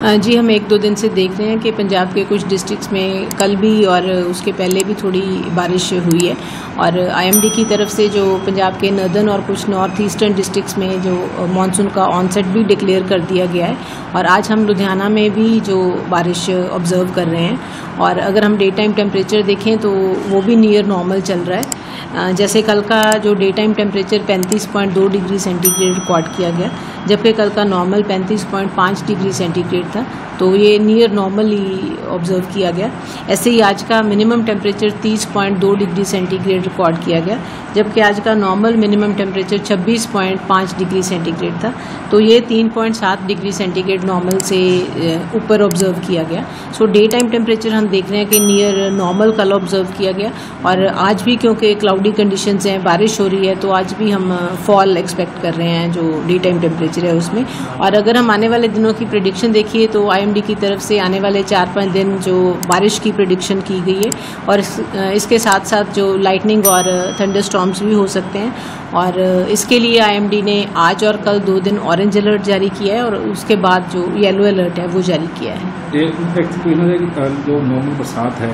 जी, हम 1-2 दिन से देख रहे हैं कि पंजाब के कुछ डिस्ट्रिक्ट्स में कल भी और उसके पहले भी थोड़ी बारिश हुई है और आईएमडी की तरफ से जो पंजाब के नॉर्दर्न और कुछ नॉर्थ ईस्टर्न डिस्ट्रिक्ट्स में जो मानसून का ऑनसेट भी डिक्लेयर कर दिया गया है और आज हम लुधियाना में भी जो बारिश ऑब्जर्व कर रहे हैं और अगर हम डे टाइम टेम्परेचर देखें तो वो भी नियर नॉर्मल चल रहा है। जैसे कल का जो day time temperature 35.2 degree centigrade record किया गया, जबकि कल का नॉर्मल 35.5 डिग्री सेंटीग्रेड था, तो ये नियर नॉर्मली ऑब्जर्व किया गया। ऐसे ही आज का minimum temperature 30.2 degree centigrade record किया गया, जबकि आज का normal minimum temperature 26.5 degree centigrade था, तो ये 3.7 डिग्री सेंटीग्रेड नॉर्मल से ऊपर ऑब्जर्व किया गया। सो डे टाइम टेम्परेचर हम देख रहे हैं कि नियर नॉर्मल कल ऑब्जर्व किया गया और आज भी क्योंकि क्लाउडी कंडीशंस हैं, बारिश हो रही है, तो आज भी हम फॉल एक्सपेक्ट कर रहे हैं जो डे टाइम टेम्परेचर है उसमें। और अगर हम आने वाले दिनों की प्रेडिक्शन देखिए तो आईएमडी की तरफ से आने वाले 4-5 दिन जो बारिश की प्रेडिक्शन की गई है और इसके साथ साथ जो लाइटनिंग और थंडरस्टॉर्म्स भी हो सकते हैं और इसके लिए आईएमडी ने आज और कल 2 दिन ऑरेंज अलर्ट जारी किया है और उसके बाद जो येलो अलर्ट है वो जारी किया है। जो नॉर्मल बरसात है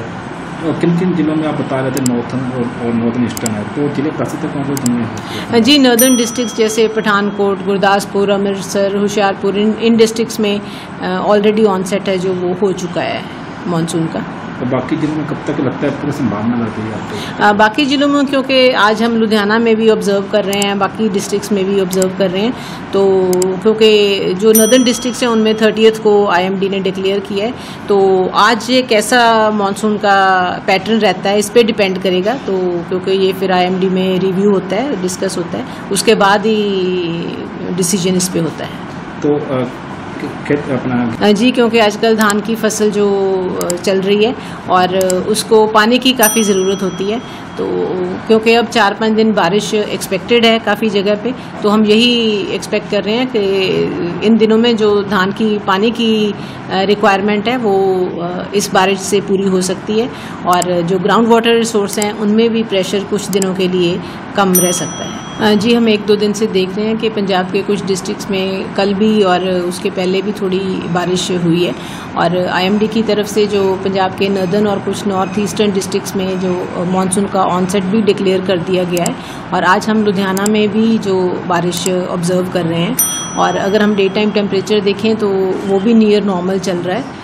किन किन जिलों में आप बता रहे थे, नॉर्थन और नॉर्दर्न ईस्टर्न है, तो जिले प्रसिद्ध कौन से जिले हैं? जी, नॉर्दर्न डिस्ट्रिक्ट्स जैसे पठानकोट, गुरदासपुर, अमृतसर, होशियारपुर, इन डिस्ट्रिक्ट्स में ऑलरेडी ऑनसेट है जो वो हो चुका है मानसून का। तो बाकी जिलों में कब तक लगता है पूरी संभावना रहती है आपको? बाकी जिलों में क्योंकि आज हम लुधियाना में भी ऑब्जर्व कर रहे हैं, बाकी डिस्ट्रिक्ट्स में भी ऑब्जर्व कर रहे हैं, तो क्योंकि जो नॉर्दर्न डिस्ट्रिक्ट्स हैं उनमें 30th को आईएमडी ने डिक्लेयर किया है, तो आज ये कैसा मानसून का पैटर्न रहता है इस पर डिपेंड करेगा। तो क्योंकि ये फिर आईएमडी में रिव्यू होता है, डिस्कस होता है, उसके बाद ही डिसीजन इस पर होता है। तो अपना जी, क्योंकि आजकल धान की फसल जो चल रही है और उसको पानी की काफ़ी ज़रूरत होती है, तो क्योंकि अब 4-5 दिन बारिश एक्सपेक्टेड है काफ़ी जगह पे, तो हम यही एक्सपेक्ट कर रहे हैं कि इन दिनों में जो धान की पानी की रिक्वायरमेंट है वो इस बारिश से पूरी हो सकती है और जो ग्राउंड वाटर रिसोर्स हैं उनमें भी प्रेशर कुछ दिनों के लिए कम रह सकता है। जी, हम 1-2 दिन से देख रहे हैं कि पंजाब के कुछ डिस्ट्रिक्ट्स में कल भी और उसके पहले भी थोड़ी बारिश हुई है और आईएमडी की तरफ से जो पंजाब के नॉर्दर्न और कुछ नॉर्थ ईस्टर्न डिस्ट्रिक्ट्स में जो मानसून का ऑनसेट भी डिक्लेयर कर दिया गया है और आज हम लुधियाना में भी जो बारिश ऑब्जर्व कर रहे हैं और अगर हम डे टाइम टेम्परेचर देखें तो वो भी नियर नॉर्मल चल रहा है।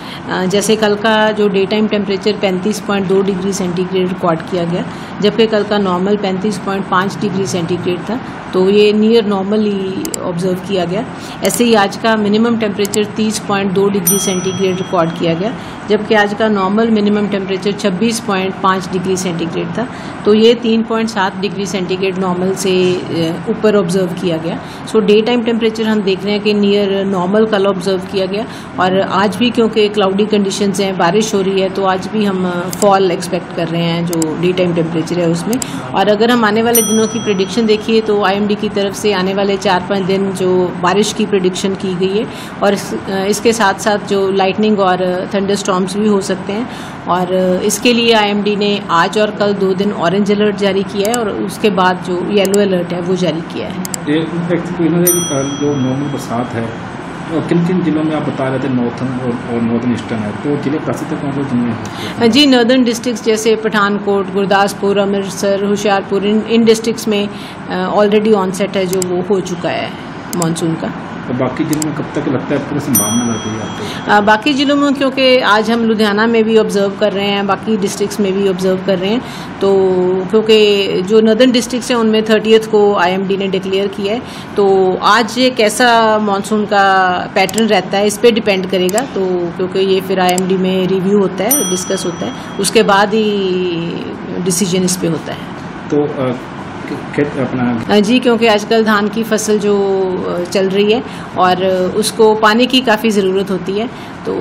जैसे कल का जो day time temperature 35.2 degree centigrade record किया गया, जबकि कल का नॉर्मल 35.5 डिग्री सेंटीग्रेड था, तो ये नियर नॉर्मली ऑब्जर्व किया गया। ऐसे ही आज का minimum temperature 30.2 degree centigrade record किया गया, जबकि आज का normal minimum temperature 26.5 degree centigrade था, तो ये 3.7 डिग्री सेंटीग्रेड नॉर्मल से ऊपर ऑब्जर्व किया गया। सो डे टाइम टेम्परेचर हम देख रहे हैं कि नियर नॉर्मल कल ऑब्जर्व किया गया और आज भी क्योंकि क्लाउडी कंडीशंस हैं, बारिश हो रही है, तो आज भी हम फॉल एक्सपेक्ट कर रहे हैं जो डे टाइम टेम्परेचर है उसमें। और अगर हम आने वाले दिनों की प्रेडिक्शन देखिए तो आईएमडी की तरफ से आने वाले 4-5 दिन जो बारिश की प्रेडिक्शन की गई है और इसके साथ साथ जो लाइटनिंग और थंडरस्टॉर्म्स भी हो सकते हैं और इसके लिए आईएमडी ने आज और कल 2 दिन ऑरेंज अलर्ट जारी किया है और उसके बाद जो येलो अलर्ट है वो जारी किया है। जो नॉर्मल बरसात है किन किन जिलों में आप बता रहे थे, नॉर्थन और नॉर्दर्न ईस्टर्न है, तो जिले प्रसिद्ध कौन से जिले हैं? जी, नॉर्दर्न डिस्ट्रिक्ट्स जैसे पठानकोट, गुरदासपुर, अमृतसर, होशियारपुर, इन डिस्ट्रिक्ट्स में ऑलरेडी ऑनसेट है जो वो हो चुका है मानसून का। तो बाकी जिलों में कब तक लगता है पूरी संभावना रहती है आपको? बाकी जिलों में क्योंकि आज हम लुधियाना में भी ऑब्जर्व कर रहे हैं, बाकी डिस्ट्रिक्ट्स में भी ऑब्जर्व कर रहे हैं, तो क्योंकि जो नॉर्दर्न डिस्ट्रिक्ट्स हैं उनमें 30th को आईएमडी ने डिक्लेयर किया है, तो आज ये कैसा मानसून का पैटर्न रहता है इस पर डिपेंड करेगा। तो क्योंकि ये फिर आईएमडी में रिव्यू होता है, डिस्कस होता है, उसके बाद ही डिसीजन इस पर होता है। तो अपना जी, क्योंकि आजकल धान की फसल जो चल रही है और उसको पानी की काफ़ी ज़रूरत होती है, तो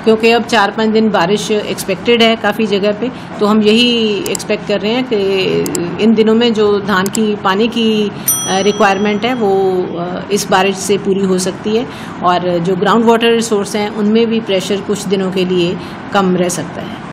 क्योंकि अब 4-5 दिन बारिश एक्सपेक्टेड है काफ़ी जगह पे, तो हम यही एक्सपेक्ट कर रहे हैं कि इन दिनों में जो धान की पानी की रिक्वायरमेंट है वो इस बारिश से पूरी हो सकती है और जो ग्राउंड वाटर रिसोर्स हैं उनमें भी प्रेशर कुछ दिनों के लिए कम रह सकता है।